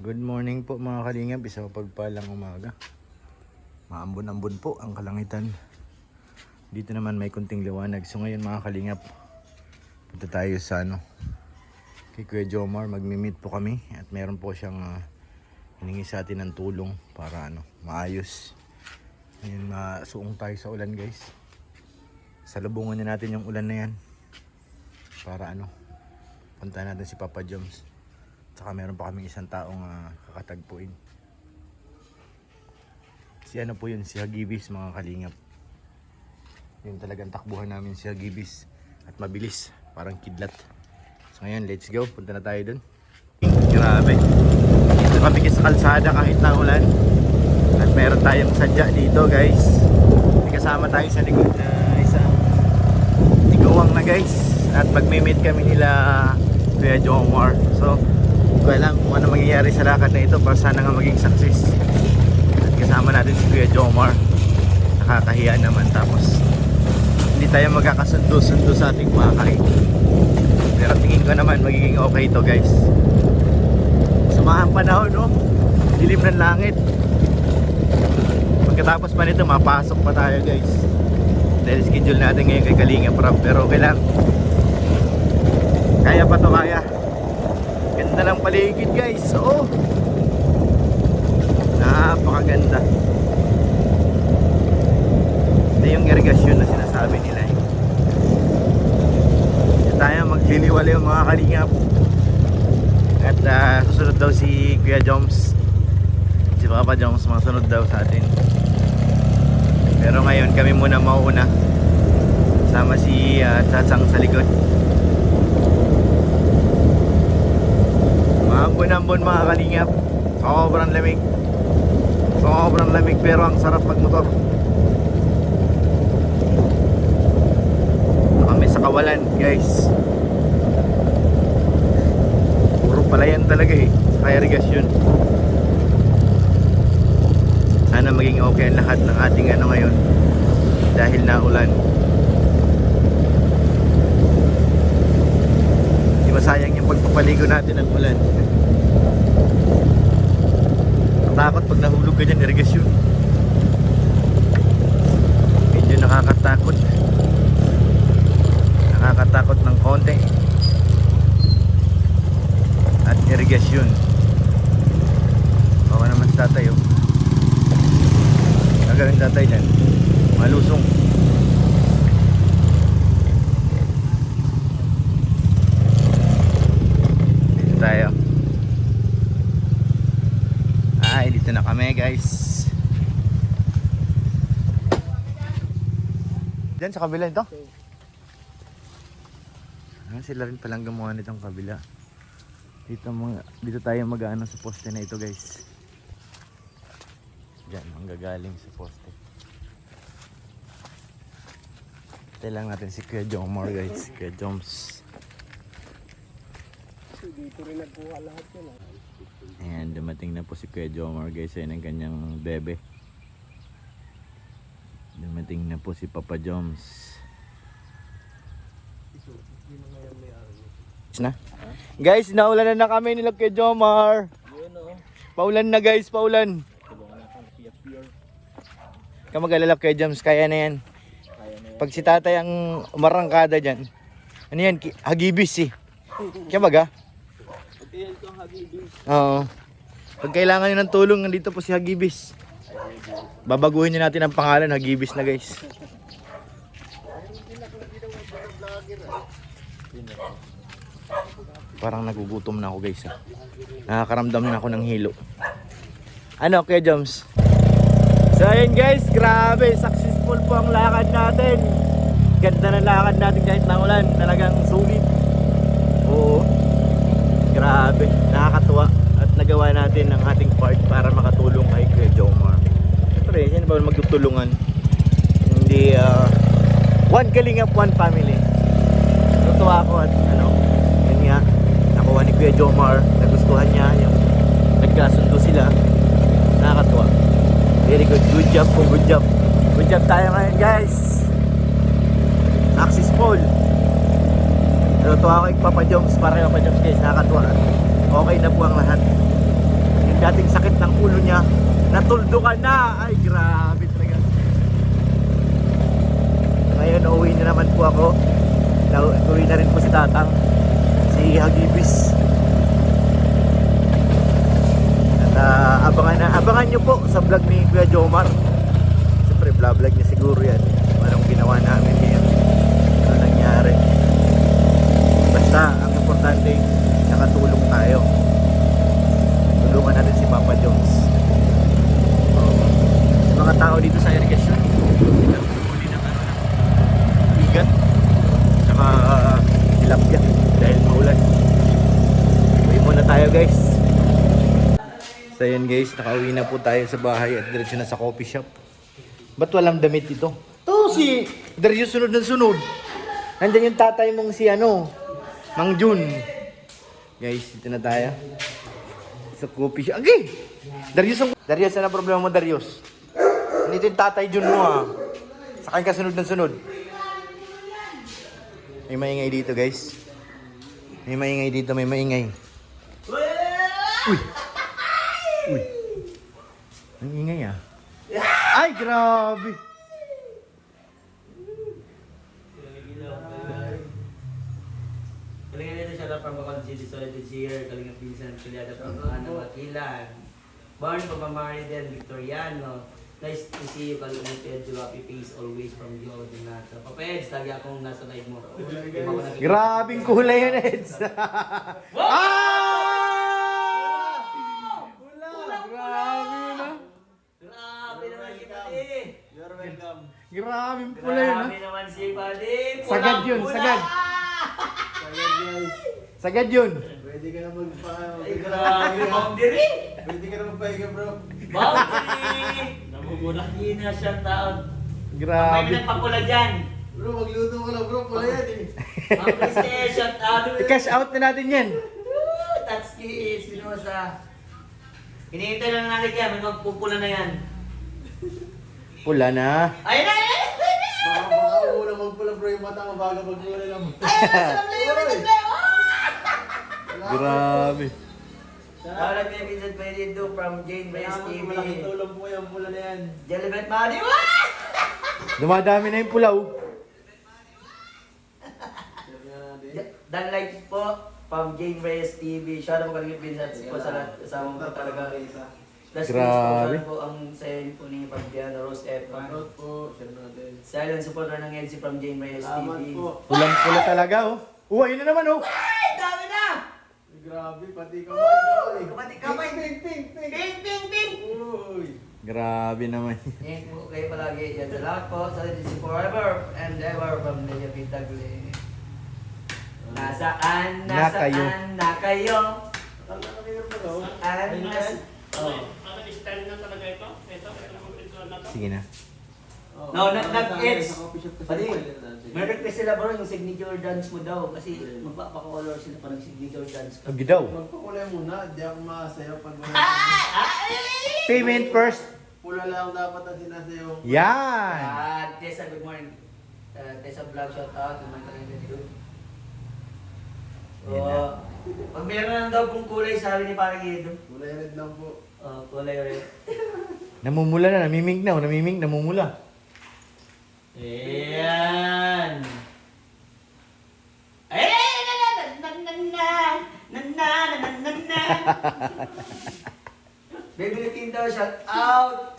Good morning po mga kalingap, isang pagpalang umaga. Maambon-ambon po ang kalangitan. Dito naman may kunting liwanag. So ngayon mga kalingap, punta tayo sa kay Kuya Jomar. Magmi-meet po kami at meron po siyang hiningi sa atin ng tulong para maayos. Ngayon masuong tayo sa ulan guys. Salubungan na natin yung ulan na yan para puntahan natin si Papa Joms. Saka meron pa kaming isang taong kakatagpuin. Si po yun, si Hagibis mga kalingap. Yun talagang takbuhan namin si Hagibis. At mabilis, parang kidlat. So ngayon, let's go. Punta na tayo dun. Grabe. Dito kami sa kalsada kahit na ulan. At meron tayong sadya dito guys. May kasama tayo sa likod na isang tigawang na guys. At magme-meet kami nila Kuya Jomar. So hindi ko alam kung ano mangyayari sa lakad na ito para sana nga maging success. At kasama natin si Kuya Jomar. Nakakahiya naman, tapos hindi tayo magkakasundo-sundo sa ating pakay. Pero tingin ko naman magiging okay ito guys. Sumahang panahon dilim ng langit. Pagkatapos pa nito mapasok pa tayo guys. Dahil schedule natin ngayon kay Kalinga Prab. Pero okay lang, kaya pa to, kaya. Ganda ng paligid guys. Napakaganda. Ito yung irigasyon na sinasabi nila Ito tayo magliliwala yung mga kalingap. At susunod daw si Kuya Joms, si Papa Joms, masunod daw sa atin. Pero ngayon kami muna mauuna, sama si Tsatsang sa likod. Ambon-ambon mga kalingap. Sobrang lamig. Sobrang lamig pero ang sarap magmotor. Kami sa kawalan guys. Puro palayan talaga sa irigasyon. Sana maging okay ang lahat ng ating ngayon dahil naulan. Di masayang yung pagpapaligo natin ng ulan. Takot pag nahulog ka dyan, irigasyon. Medyo nakakatakot. Nakakatakot ng konti. At irigasyon. Baka naman sa tatay Gagawin tatay dyan, malusong. Dito tayo. Dito na kami guys. Diyan sa kabila ito. Sila rin palang gumawa nitong kabila. Dito tayo mag-ano sa poste na ito guys. Diyan ang gagaling sa poste. Hintay lang natin si Kuya Jomar guys. Kuya Joms. Dito rin nagkuha lahat yun. Ayan, dumating na po si Kuya Jomar guys. Ayan ang kanyang bebe. Dumating na po si Papa Joms. Guys, naulan na kami nila Kuya Jomar. Paulan na guys, paulan. Ka mag-alala Kuya Joms, kaya na yan. Pag si tatay ang umarangkada dyan, ano yan, Hagibis Kaya baga? Oo. Pag kailangan nyo ng tulong, nandito po si Hagibis. Babaguhin nyo natin ang pangalan, Hagibis na guys. Parang nagugutom na ako guys. Nakakaramdam na ako ng hilo. Ano Kuya Joms? So ayun guys, grabe, successful po ang lakad natin. Ganda ng lakad natin kahit na ulan. Talagang sulit. Oo. Grabe, nakakatuwa. At nagawa natin ang ating part para makatulong kay Kuya Jomar. Siyempre, sino ba magtutulungan? Hindi, one kalingap, one family. Natutuwa ako at yun nga, nakuha ni Kuya Jomar. Nagustuhan niya, yung nagkasundo sila. Nakakatuwa. Very good, good job po, good job. Good job tayo ngayon guys. Successful. Natutuwa ako kay Papa Joms, para kay Papa Joms guys, nakakatuwa. Okay na po ang lahat. dating sakit ng ulo niya, natuldo ka na. Ay, grabe talaga. Ngayon, uuwi na naman po ako. Uuwi na rin po si Tatang, si Hagibis. At abangan nyo po sa vlog ni Kuya Jomar. Siyempre, vlog niya siguro yan. Anong ginawa namin ngayon. Ano nangyari. Basta, ang importante, nakatulong tayo. Tulungan natin si Papa Jones. Sa mga tao dito sa irrigation, huli ng bigat, saka tilapia dahil maulan. Uwi muna tayo, guys. So yun, guys, nakauwi na po tayo sa bahay at diretso na sa coffee shop. Ba't walang damit ito? To si Darius sunod ng sunod. Nandyan yung tatay mong si Mang Jun. Guys, dito na tayo sa coffee shop. Okay! Darius, ano problema mo, Darius? Nandito yung tatay Jun mo, ha. Sa kanya ka sunod ng sunod. May maingay dito, guys. May maingay dito, may maingay. Uy! Uy! Ang ingay, ah. Ay, grabe! Kalingan nito siya from Bacol City, solid this year. Kalingan pinsan, Kiliada from Makilan. Born from Pamaridan, Victoriano. Nice to see you, Kalingan Pedro. Happy face always from you, Ordinato. Papeds, lagi akong nasa live mo. Grabing kulay yun, Eds. Grabe na. Grabe naman si Padi. You're welcome. Grabing pula yun, ha. Grabe naman si Padi. Sagad yun, sagad. Sagad, guys. Sagad yun. Pwede ka na Ay, grabe. Boundary. Pwede ka na magpahinga, bro. Boundary. Namumula. Hina, shout out. May Grabe. pinagpapula dyan. Bro, magluto ka na, bro. Pula yan, eh. Ang Christy, shout out. I-cash out na natin yan. Tatski, Spinoza. Hinihintay lang natin yan, may magpupula na yan. Pula na. Ayun na! Ayun na! Baka muna magpula, bro. Yung mata mo baga magpula lang. Grabe. Shoutout kay Vincent Benito from Jane Reyes TV. Malaking tulong po yung pula na yan. Jellybat Madi. Dumadami na yung pulaw. Dan like po from Jane Reyes TV. Shoutout po kay Vincent po sa lahat. Kasama po talaga. Last Grabe. po ang sayin po ni Pagdiano Rose F. Shoutout po. Share natin. Silent supporter ng NC from Jane Reyes Salamat TV. po. Pulang-pula talaga, oh. Ayun na naman, oh. Ay! Dami na! Grabe, pati kamay. Pati kamay. Ping, ping, ping. Ping! Ping! Ping! Uy. Grabe naman. Yan po kayo palagi. Yan salamat po sa This Forever and Ever from Lea Pitagle. Nasaan na kayo? Akala ka ngayon pa daw. Sige na. No, it's- Sa coffee shop kasi Pati, pwede natin. may request sila bro yung signature dance mo daw kasi magpapakolor sila pa ng signature dance ko. Agi daw. Magpakulay muna, di ako masayaw pag wala. Payment first. Pula lang dapat ang sinasayaw. Yan. Tessa, good morning. Tessa Vlog, shout out. Good morning dito. Yan na. Pag meron na daw pong kulay, sabi ni parang Edo. Kulay red lang po. Kulay red. Namumula na, namimig na, namumula. Ayan! Baby King daw, shout out!